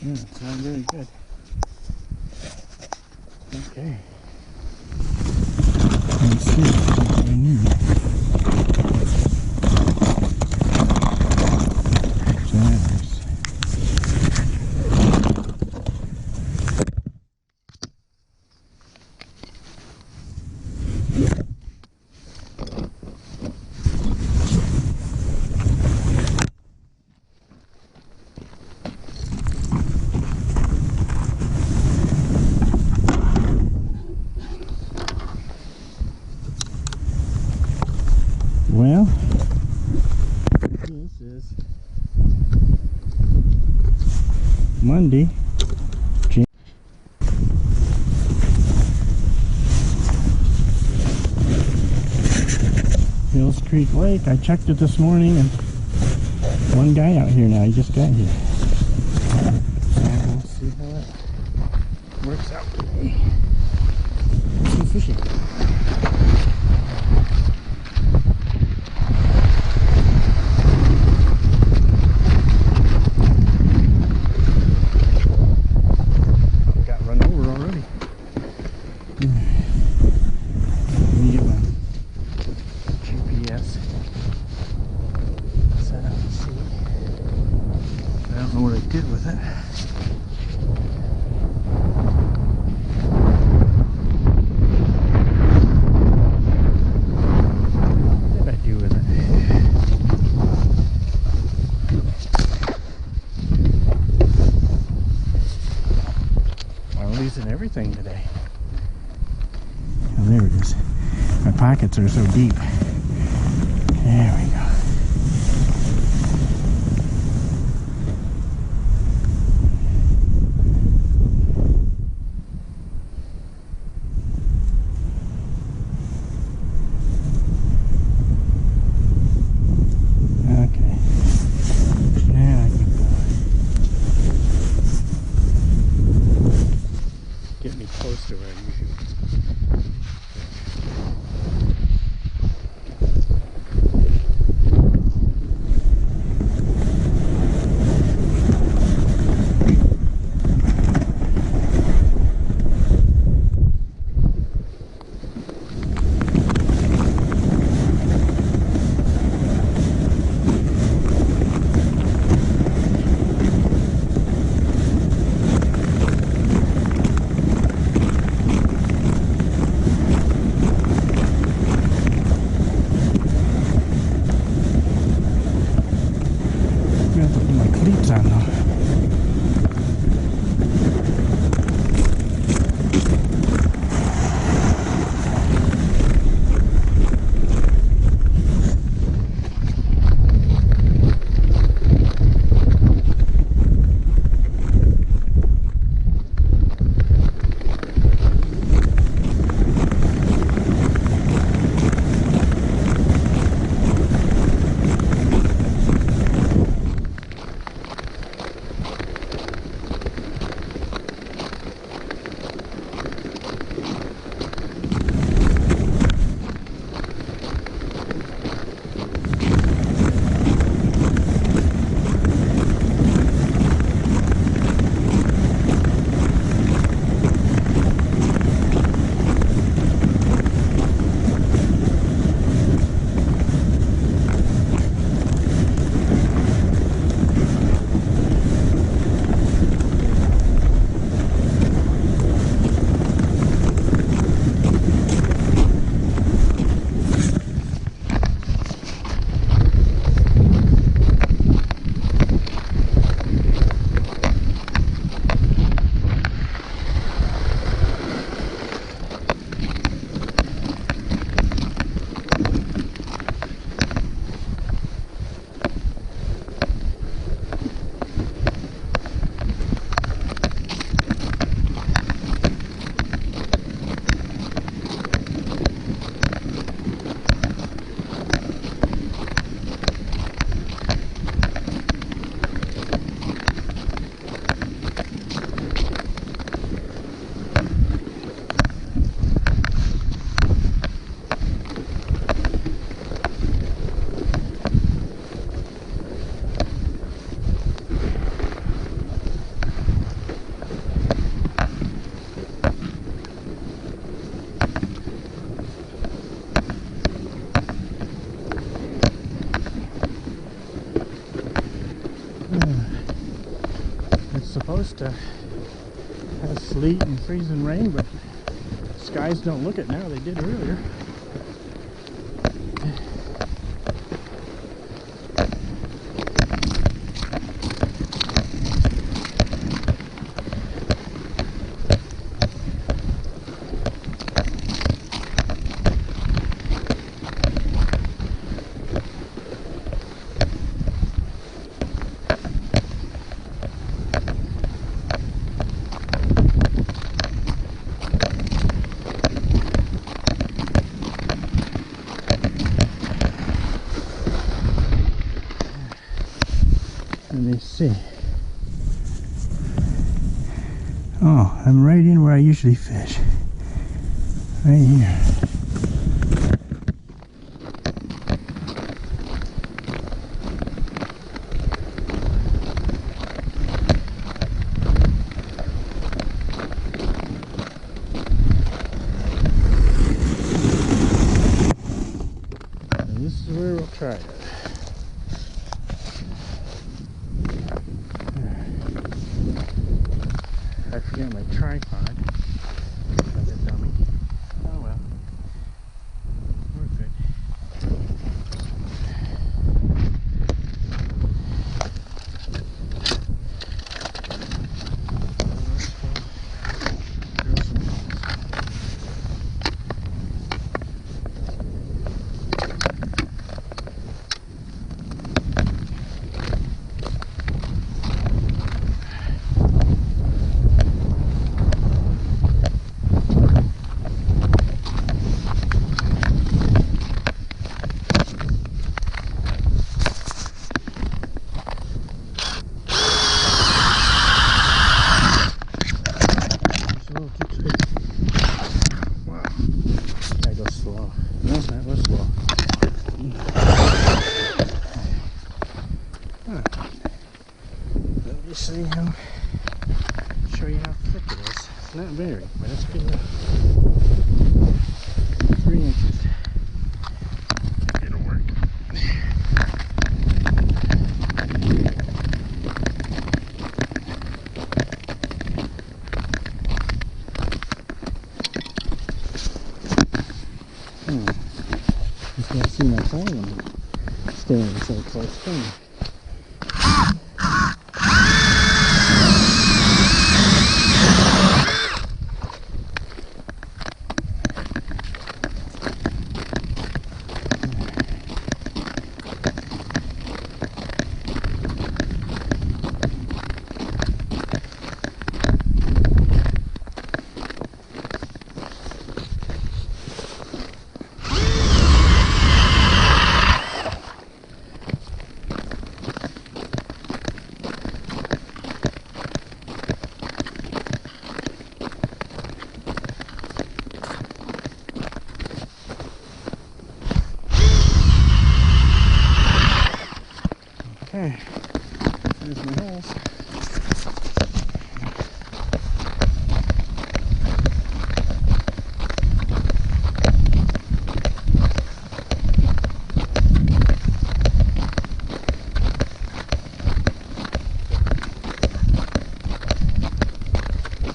Yeah, it's not very good. Okay. Let's see what I need. Well, this is Monday, Hillscreek Lake. I checked it this morning, and one guy out here now. He just got here. So we'll see how that works out today. Some fishing. And everything today. Oh, there it is. My pockets are so deep. There we go. Close to where I usually It's supposed to have sleet and freezing rain, but skies don't look it now. They did earlier. Let me see. Oh, I'm right in where I usually fish. Right here. And this is where we'll try it. I forgot my tripod. Like a dummy. Oh well. We're good. See how, show you how thick it is. It's not very, but it's good enough. 3 inches. It'll work. You can't see my phone when I'm standing so close to me. Okay, there's my holes.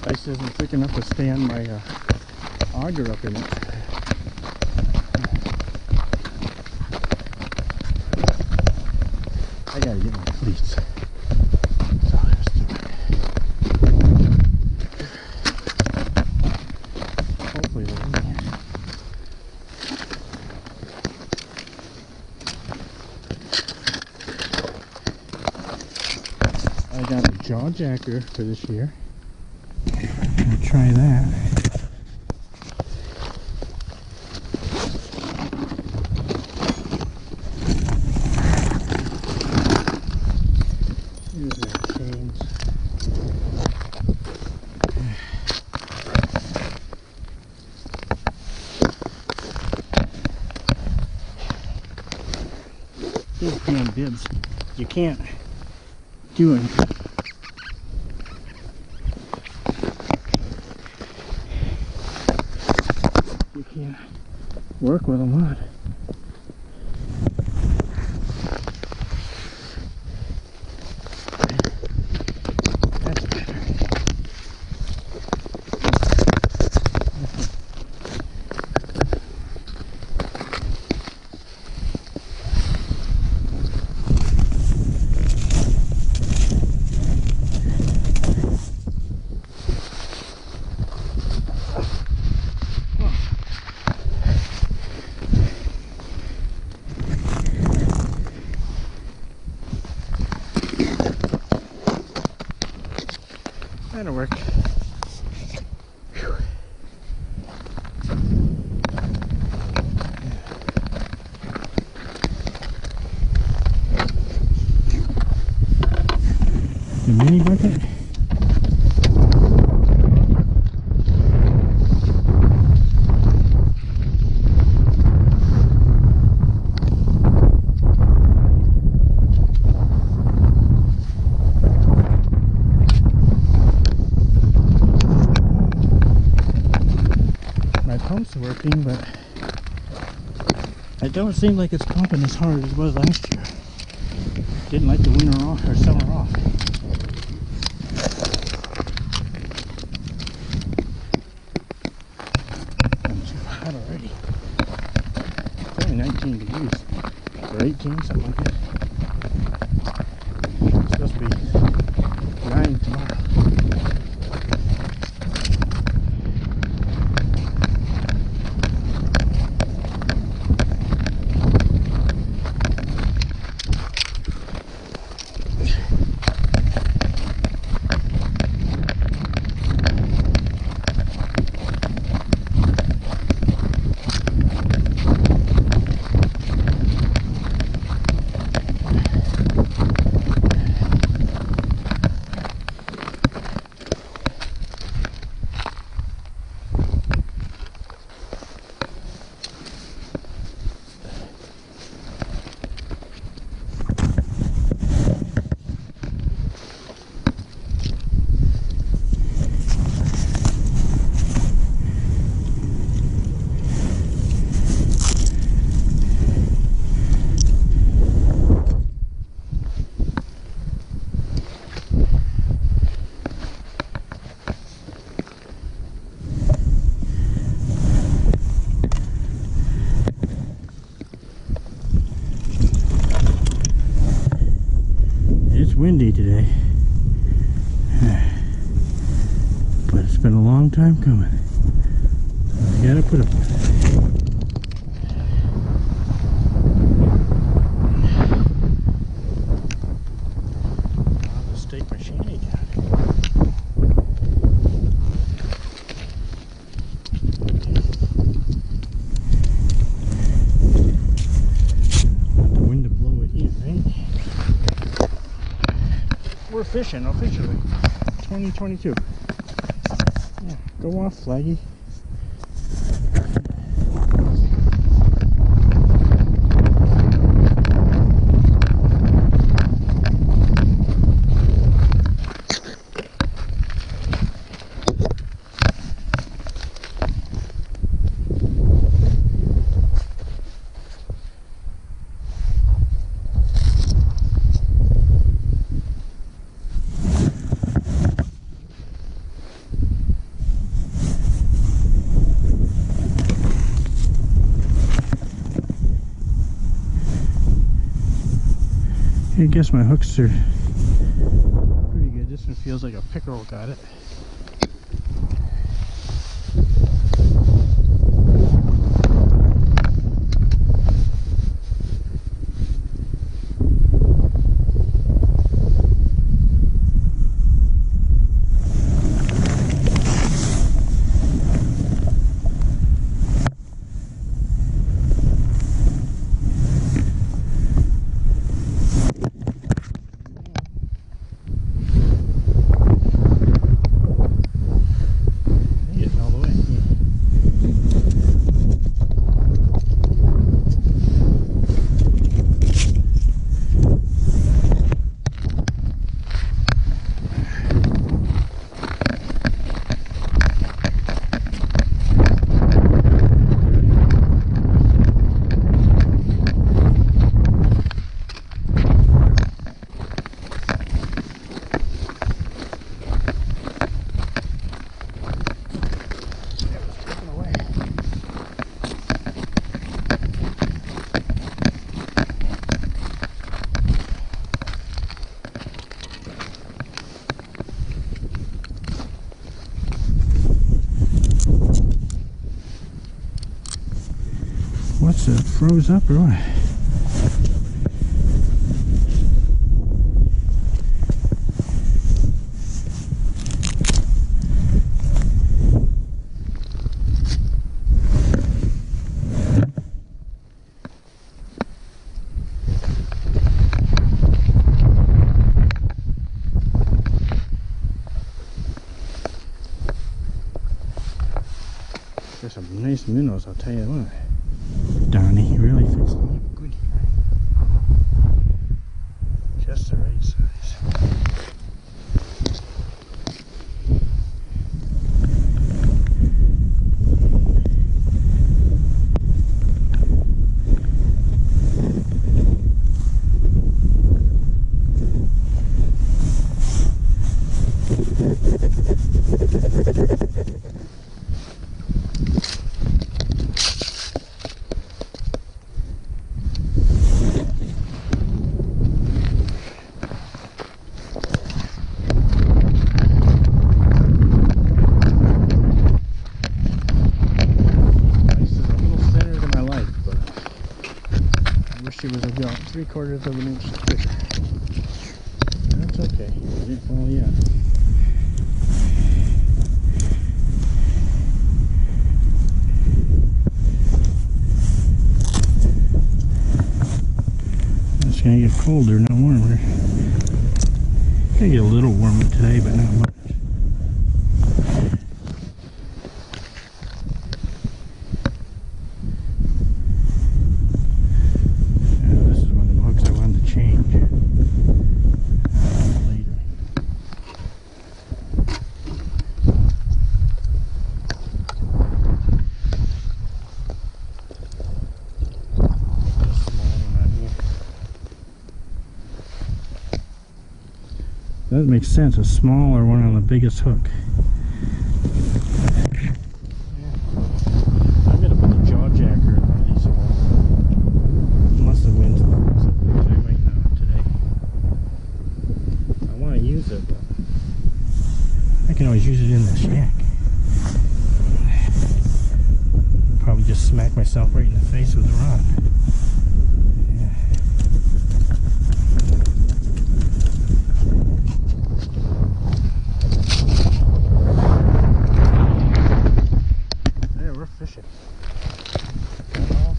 Ice isn't thick enough to stand my auger up in it. I gotta get my cleats. That's all there is to it. Hopefully they're in here. I got a jaw jacker for this year. We'll try that. Here's my chains. These damn bibs, you can't do anything. You can't work with them on. That'll work. Whew. The mini bucket. My pump's working, but it don't seem like it's pumping as hard as it was last year. Didn't like the winter off or summer off. I'm too hot already. It's only 19 degrees or 18, something like that. It's supposed to be 9 tomorrow. Windy today, but it's been a long time coming. You gotta put up with it. I'll just take my shanty down. Want the wind to blow it in, right? We're fishing officially 2022. Yeah, go off, Flaggy. I guess my hooks are pretty good. This one feels like a pickerel got it. What's it, froze up or what? There's some nice minnows, I'll tell you what. Donnie really fixed them up good here. Just the right size. It was about 3/4 of an inch thicker. That's okay. It didn't fall yet. It's gonna get colder, not warmer. It's gonna get a little warmer today, but not much. That makes sense, a smaller one on the biggest hook. Yeah. I'm going to put the jaw jacker in one of these holes. Unless the wind's blowing something, I might not today. I want to use it, but I can always use it in the shack. Probably just smack myself right in the face with the rod.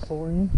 For you.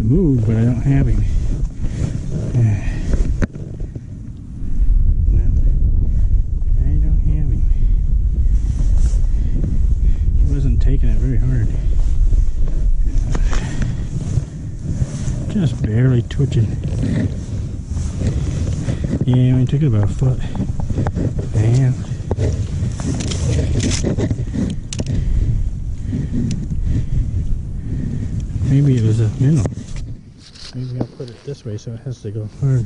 Move, but I don't have him. No, I don't have him. He wasn't taking it very hard. Just barely twitching. Yeah, we took it about a foot. Damn. Maybe it was a minnow. Maybe I'll put it this way so it has to go hard.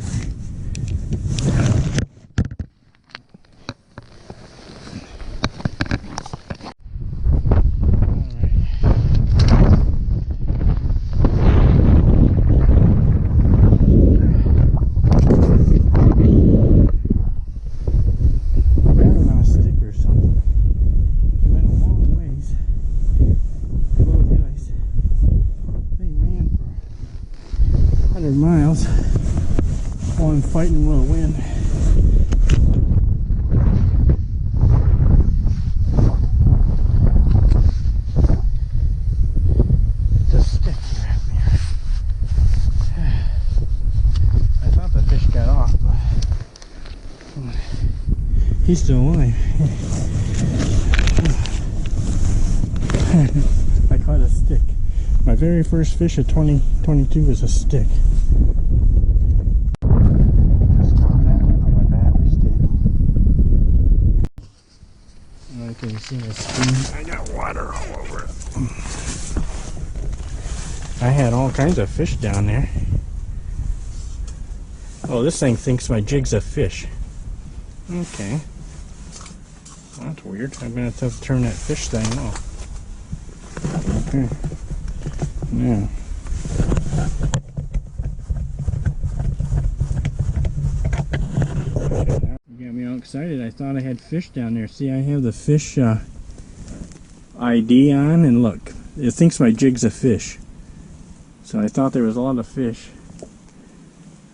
Miles while I'm fighting with the wind. It's a stick he wrapped me around. I thought the fish got off, but he's still alive. I caught a stick. My very first fish of 2022 was a stick. Just caught that one on my battery stick. I can see my screen. I got water all over it. I had all kinds of fish down there. Oh, this thing thinks my jig's a fish. Okay. That's weird. I'm going to have to turn that fish thing off. Okay. Yeah. excited. I thought I had fish down there. See, I have the fish ID on, and look, it thinks my jig's a fish. So I thought there was a lot of fish.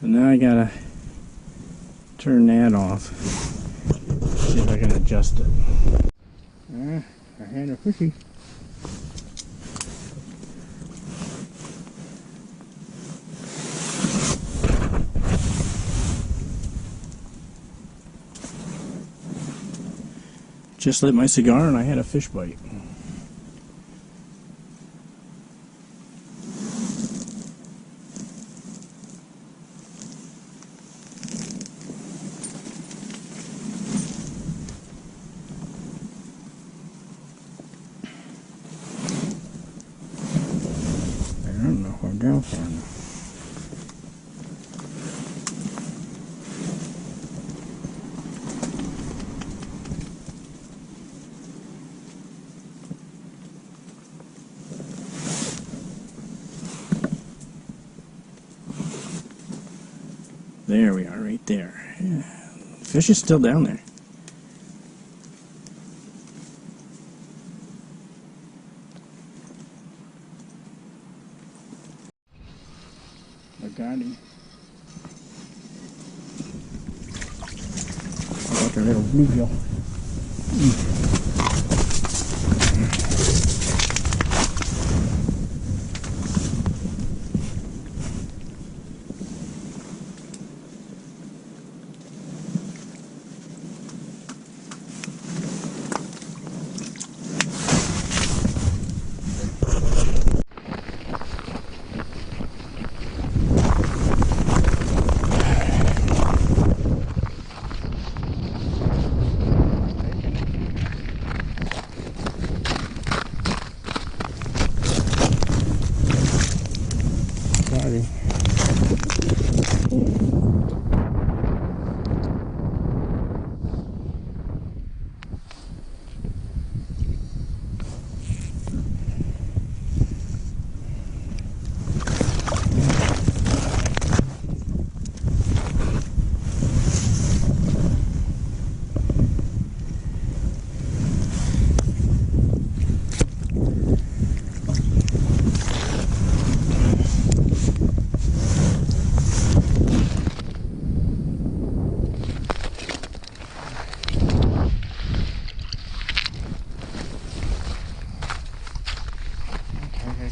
And now I gotta turn that off. See if I can adjust it. I had a fishy. Just lit my cigar and I had a fish bite. I don't know what I'm doing for now. There we are, right there. Yeah. The fish is still down there. I got him. I got the little bluegill.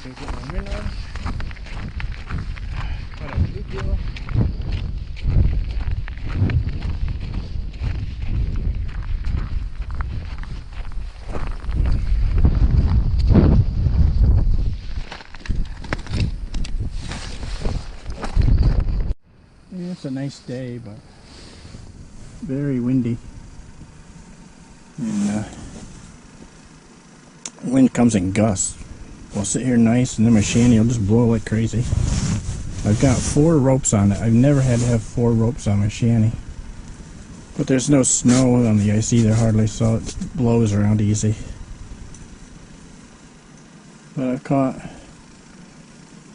I get my Minnow. Got a bluegill. Yeah, it's a nice day, but very windy. And wind comes in gusts. I'll sit here nice, and then my shanty will just blow like crazy. I've got 4 ropes on it. I've never had to have 4 ropes on my shanty. But there's no snow on the ice either, hardly, so it blows around easy. But I've caught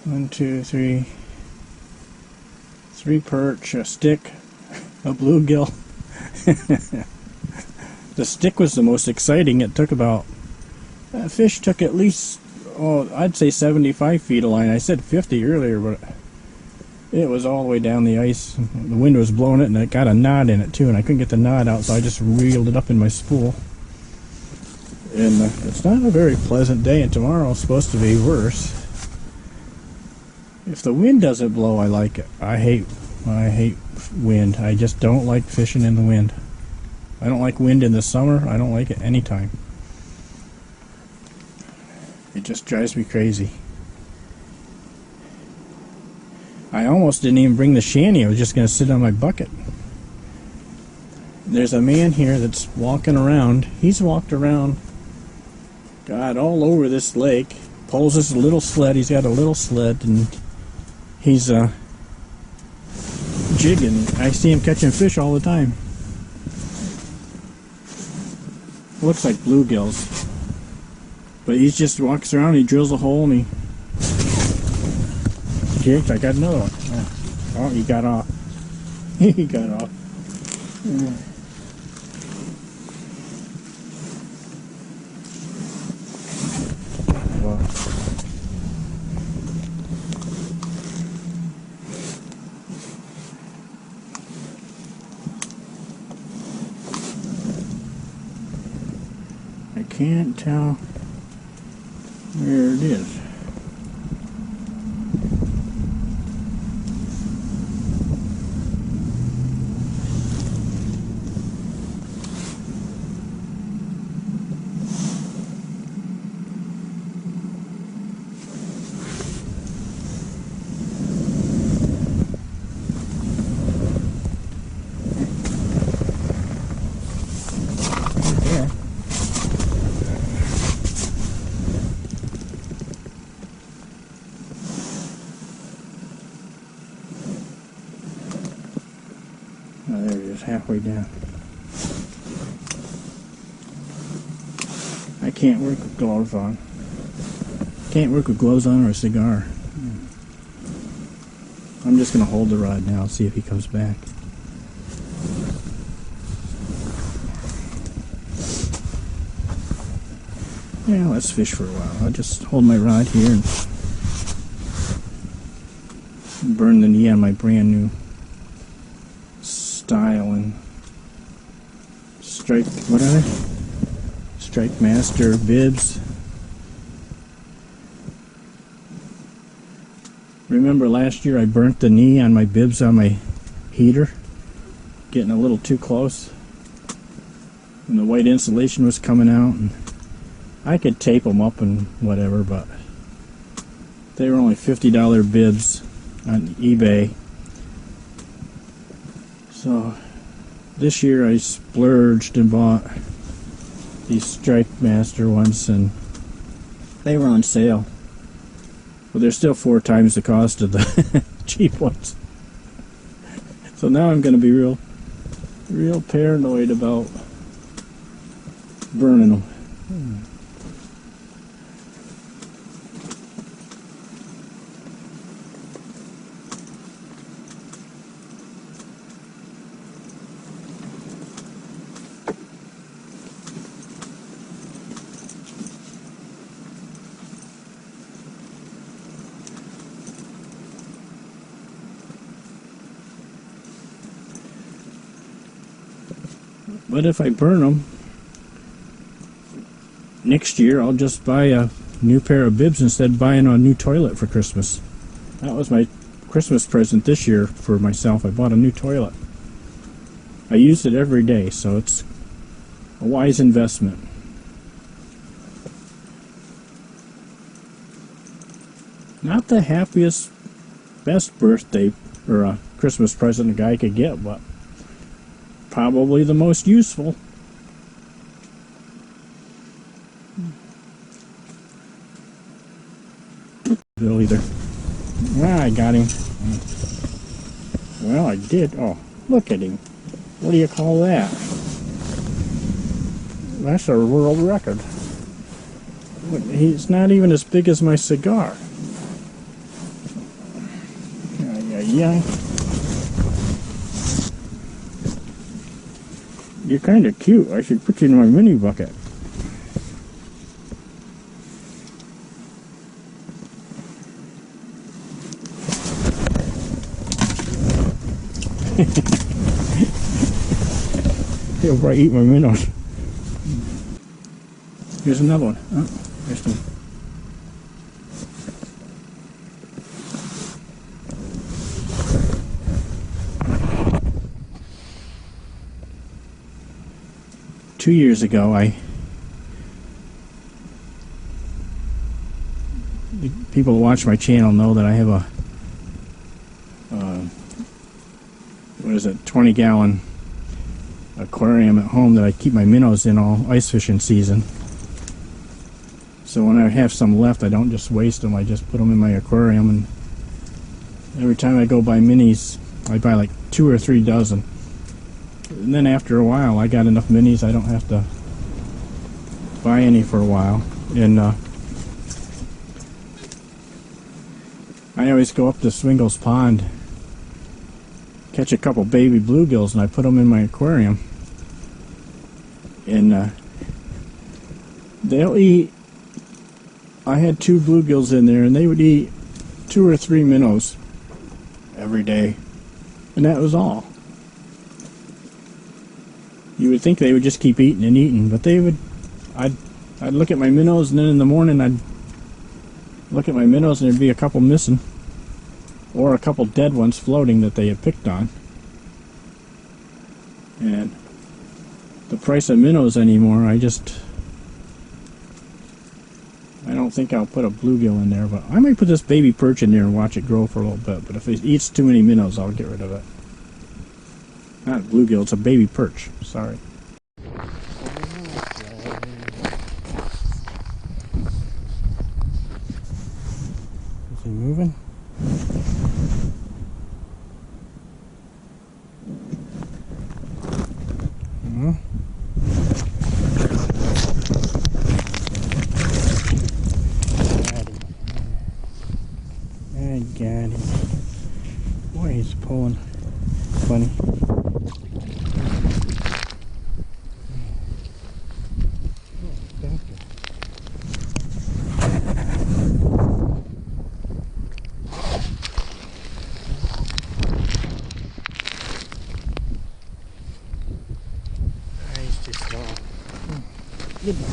1, 2, 3 perch, a stick, a bluegill. The stick was the most exciting. It took about, that fish took at least, I'd say 75 feet of line. I said 50 earlier, but it was all the way down the ice. The wind was blowing it, and it got a knot in it too, and I couldn't get the knot out, so I just reeled it up in my spool. And it's not a very pleasant day, and tomorrow's supposed to be worse. If the wind doesn't blow, I like it. I hate wind. I just don't like fishing in the wind. I don't like wind in the summer. I don't like it anytime. It just drives me crazy. I almost didn't even bring the shanty. I was just going to sit on my bucket. There's a man here that's walking around. He's walked around, God, all over this lake. Pulls this little sled. He's got a little sled, and he's jigging. I see him catching fish all the time. Looks like bluegills. But he just walks around, he drills a hole, and he jigs. I got another one. Oh, he got off. He got off. I can't tell where it is. Oh, there it is, halfway down. I can't work with gloves on. Can't work with gloves on or a cigar. I'm just going to hold the rod now, see if he comes back. Yeah, let's fish for a while. I'll just hold my rod here and burn the knee on my brand new style and strike, what are they? Strike Master bibs. Remember last year I burnt the knee on my bibs on my heater, getting a little too close, and the white insulation was coming out, and I could tape them up and whatever, but they were only $50 bibs on eBay. So this year I splurged and bought these Strike Master ones, and they were on sale. But they're still 4 times the cost of the cheap ones. So now I'm going to be real paranoid about burning them. But if I burn them, next year I'll just buy a new pair of bibs instead of buying a new toilet for Christmas. That was my Christmas present this year for myself. I bought a new toilet. I use it every day, so it's a wise investment. Not the happiest, best birthday or Christmas present a guy could get, but probably the most useful. Bill either. Ah, I got him. Well, I did. Oh, look at him. What do you call that? That's a world record. He's not even as big as my cigar. Yeah. You're kind of cute. I should put you in my mini bucket. He'll probably eat my minnows. Here's another one. Oh, there's one. Two years ago, people who watch my channel know that I have a, 20-gallon aquarium at home that I keep my minnows in all ice fishing season. So when I have some left, I don't just waste them, I just put them in my aquarium, and every time I go buy minis, I buy like 2 or 3 dozen. And then after a while, I got enough minis, I don't have to buy any for a while. And I always go up to Swingle's Pond, catch a couple baby bluegills, and I put them in my aquarium. And they'll eat I had 2 bluegills in there, and they would eat 2 or 3 minnows every day, and that was all. You would think they would just keep eating and eating, but they would. I'd look at my minnows, and then in the morning I'd look at my minnows, and there'd be a couple missing, or a couple dead ones floating that they had picked on. And the price of minnows anymore, I don't think I'll put a bluegill in there, but I might put this baby perch in there and watch it grow for a little bit. But if it eats too many minnows, I'll get rid of it. Not bluegill, it's a baby perch. Sorry. Is he moving? No. I got him. Boy, he's pulling funny. He's too slow. Good boy.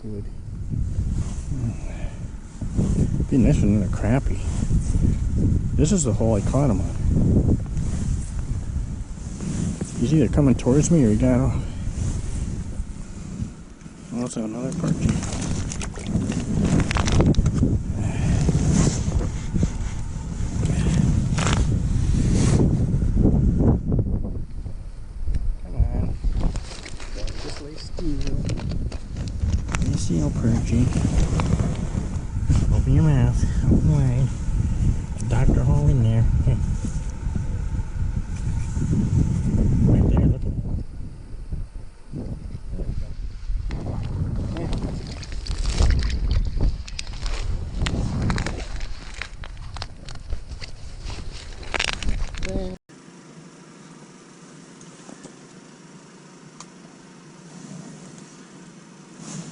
Good. Be nice for another crappie. This is the hole I caught him on. He's either coming towards me or he got off. Also another perch. Come on. Just lay still. See how perchy. Open your mouth. Open wide. Dr. Hole in there. Right there, look at that.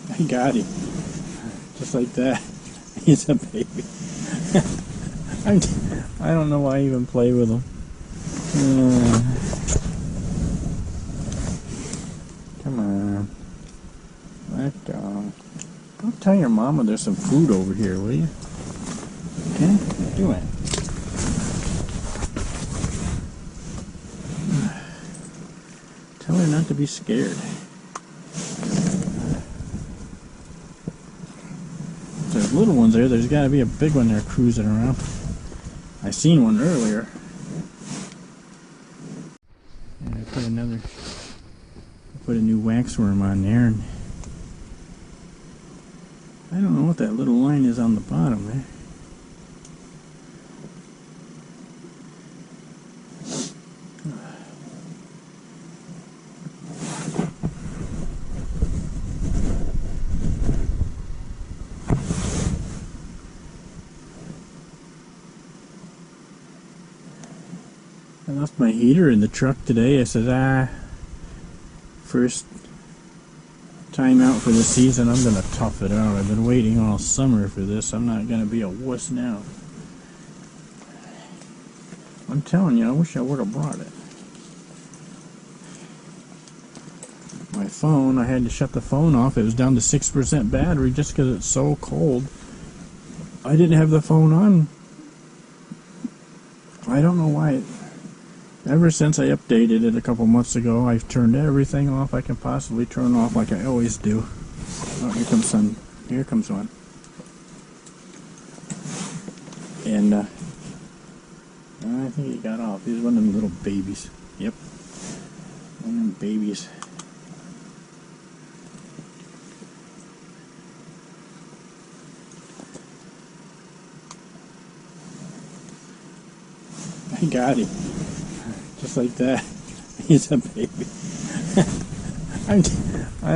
I got him. Just like that. He's a baby. I don't know why I even play with him. Come on. Let go. Go tell your mama there's some food over here, will you? Okay? Do it. Tell her not to be scared. There's little ones there. There's got to be a big one there cruising around. I seen one earlier. And I put a new waxworm on there. And I don't know what that little line is on the bottom there. I left my heater in the truck today. I said, first time out for the season, I'm going to tough it out. I've been waiting all summer for this. I'm not going to be a wuss now. I'm telling you, I wish I would have brought it. My phone, I had to shut the phone off. It was down to 6% battery just because it's so cold. I didn't have the phone on. I don't know why. Ever since I updated it a couple months ago, I've turned everything off I can possibly turn off, like I always do. Oh, here comes some. Here comes one. And I think he got off. He's one of them little babies. Yep. babies. I got him. Just like that. He's a baby. I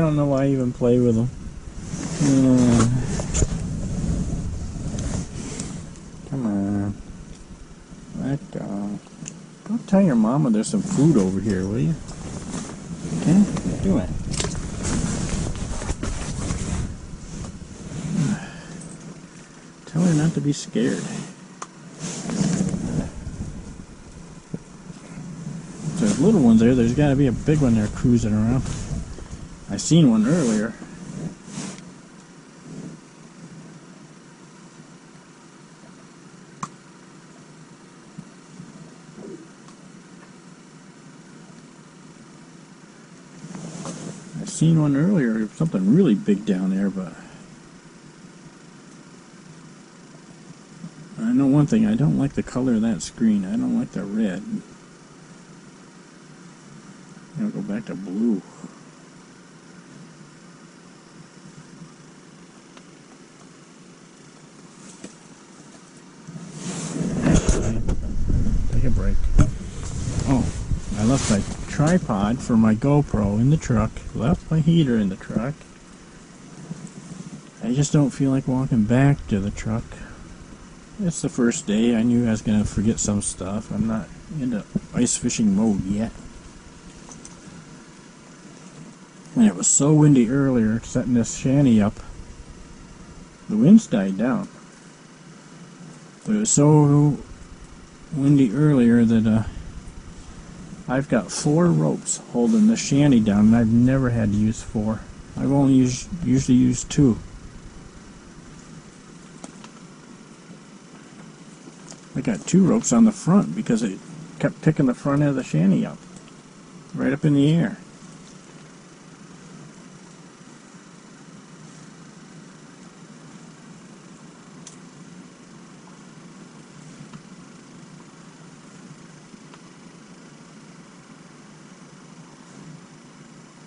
don't know why I even play with him. Come on. Let go. Go tell your mama there's some food over here, will you? Okay? Do it. Tell her not to be scared. There's little ones there. There's got to be a big one there cruising around. I seen one earlier. Seen one earlier, something really big down there, but I know one thing, I don't like the color of that screen. I don't like the red. I'll go back to blue. Take a break. Oh, I left my tripod for my GoPro in the truck. Left my heater in the truck. I just don't feel like walking back to the truck. It's the first day. I knew I was going to forget some stuff. I'm not into ice fishing mode yet. And it was so windy earlier, setting this shanty up. The winds died down. But it was so windy earlier that I've got 4 ropes holding the shanty down, and I've never had to use 4. I've only usually used 2. I got 2 ropes on the front because it kept picking the front end of the shanty up, right up in the air.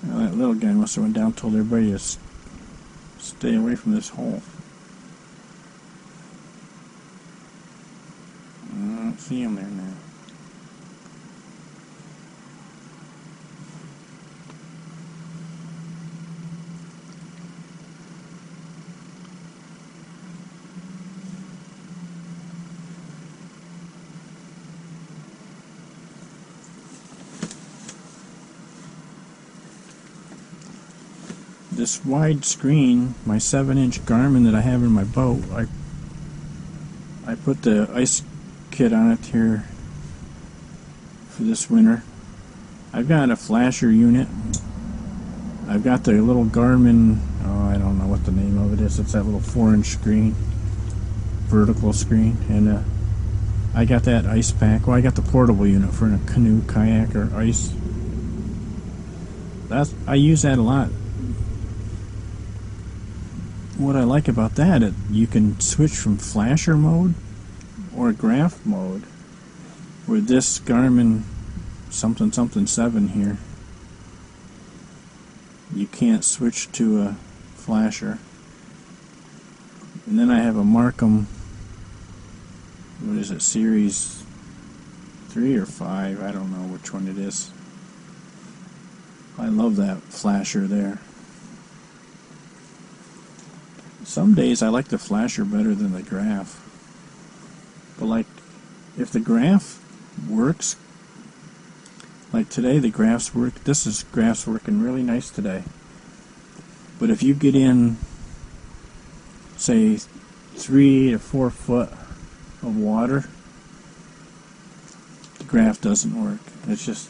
Well, that little guy must have went down and told everybody to stay away from this hole. I don't see him there now. This wide screen, my 7-inch Garmin that I have in my boat, I put the ice kit on it here for this winter. I've got a flasher unit. I've got the little Garmin, oh, I don't know what the name of it is. It's that little 4-inch screen, vertical screen, and I got that ice pack. Well, I got the portable unit for a canoe, kayak, or ice. I use that a lot. What I like about that, you can switch from flasher mode or graph mode with this Garmin something 7 here. You can't switch to a flasher. And then I have a Markham, what is it, series 3 or 5, I don't know which one it is. I love that flasher there. Some days I like the flasher better than the graph. But like, if the graph works, like today the graphs work, graph's working really nice today. But if you get in, say, 3 to 4 foot of water, the graph doesn't work. It's just,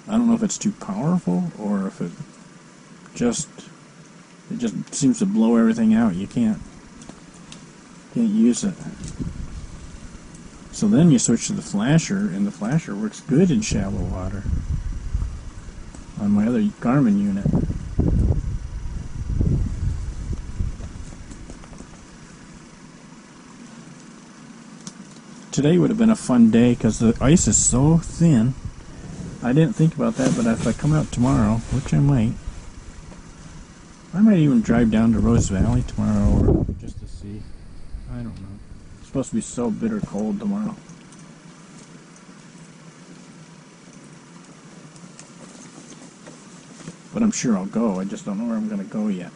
I don't know if it's too powerful or if it just seems to blow everything out. You can't use it. So then you switch to the flasher, and the flasher works good in shallow water on my other Garmin unit. Today would have been a fun day because the ice is so thin. I didn't think about that, but if I come out tomorrow, which I might even drive down to Rose Valley tomorrow, or just to see. I don't know. It's supposed to be so bitter cold tomorrow. But I'm sure I'll go. I just don't know where I'm going to go yet.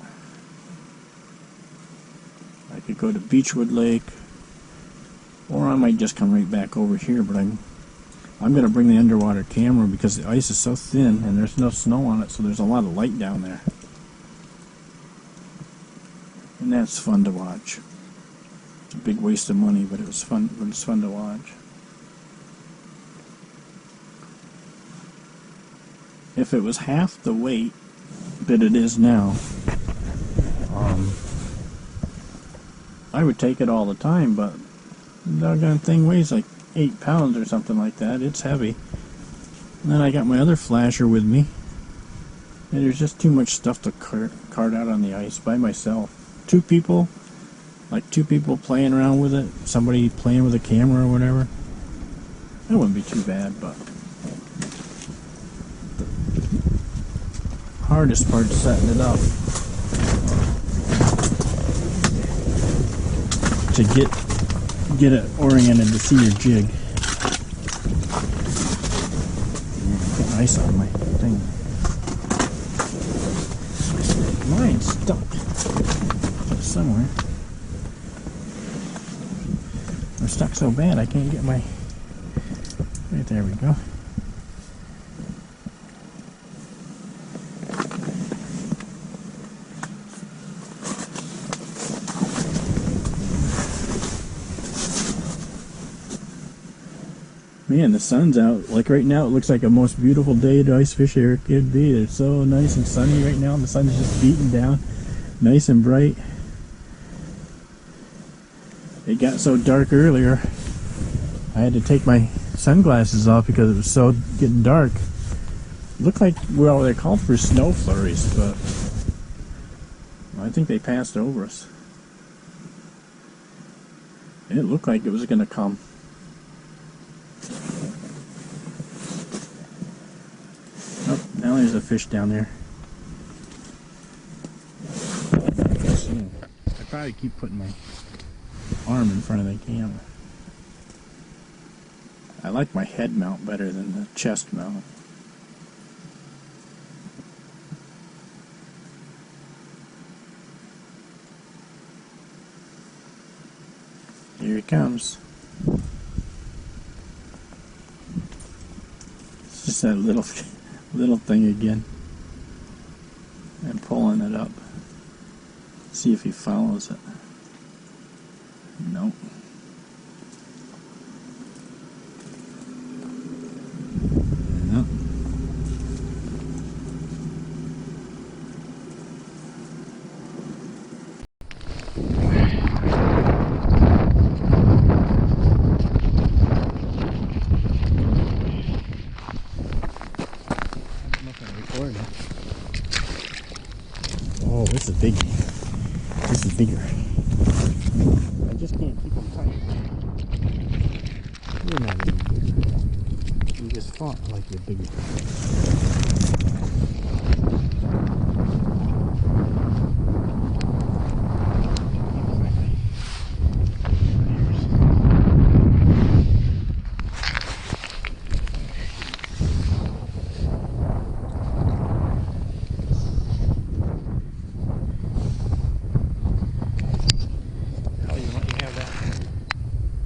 I could go to Beechwood Lake, or I might just come right back over here, but I'm going to bring the underwater camera because the ice is so thin and there's no snow on it, so there's a lot of light down there. And that's fun to watch. It's a big waste of money, but it was fun. But it's fun to watch. If it was half the weight that it is now, I would take it all the time. But the doggone thing weighs like 8 pounds or something like that. It's heavy. And then I got my other flasher with me, and there's just too much stuff to cart out on the ice by myself. Two people playing around with it, somebody playing with a camera or whatever, that wouldn't be too bad. But the hardest part is setting it up to get it oriented to see your jig. Get ice on my thing. Mine's stuck somewhere. I'm stuck so bad I can't get my... Right, there we go. Man, the sun's out. Like right now, it looks like a most beautiful day to ice fish here could be. It's so nice and sunny right now, and the sun's just beating down, nice and bright. It got so dark earlier, I had to take my sunglasses off because it was so getting dark. It looked like, well, they called for snow flurries, but I think they passed over us. It looked like it was going to come. Oh, now there's a fish down there. I probably keep putting my arm in front of the camera. I like my head mount better than the chest mount. Here he comes. It's just that little thing again. I'm pulling it up. See if he follows it. Nope. Nope. Oh, this is big. This is bigger. I just can't keep them tight. You're not any bigger. You just fought like you're bigger.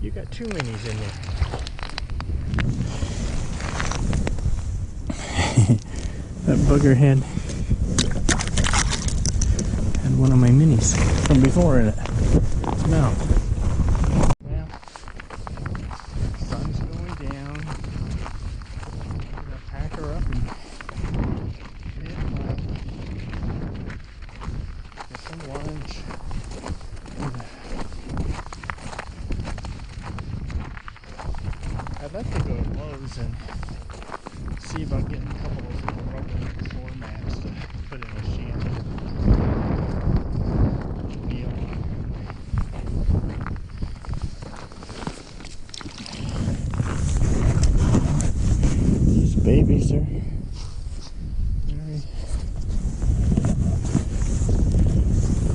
You got two minis in there. That bugger had one of my minis from before in it. Now, well, sun's going down. I'm gonna pack her up and get some lunch. I'd like to go to Lowe's and see about getting a couple of those little rubber floor mats to put in a shanty. Meal on.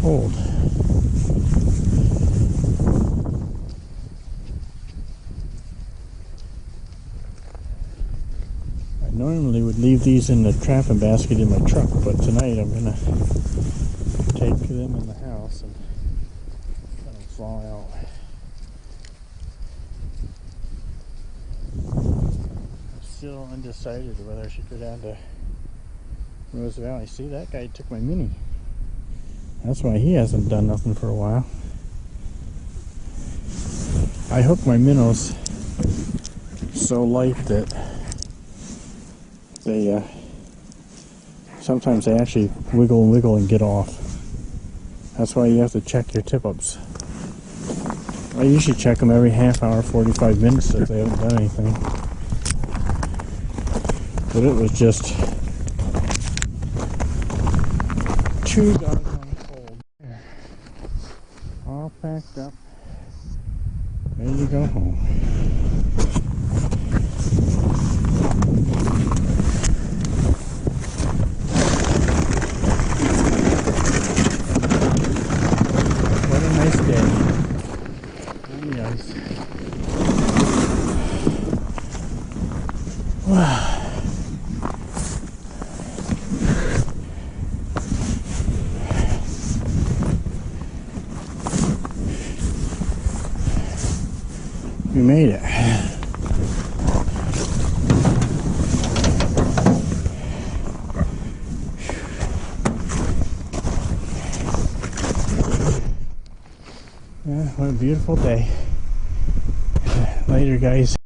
cold. I normally would leave these in the trapping basket in my truck, but tonight I'm gonna take them in the house and let them thaw out. I'm still undecided whether I should go down to Rose Valley. See, that guy took my Mini. That's why he hasn't done nothing for a while. I hook my minnows so light that they sometimes they actually wiggle and wiggle and get off. That's why you have to check your tip-ups. I usually check them every half hour, 45 minutes if they haven't done anything. But it was just too doggone cold. All packed up, ready to go home. What a nice day. Very nice. Wow. We made it. Yeah, what a beautiful day. Later, guys.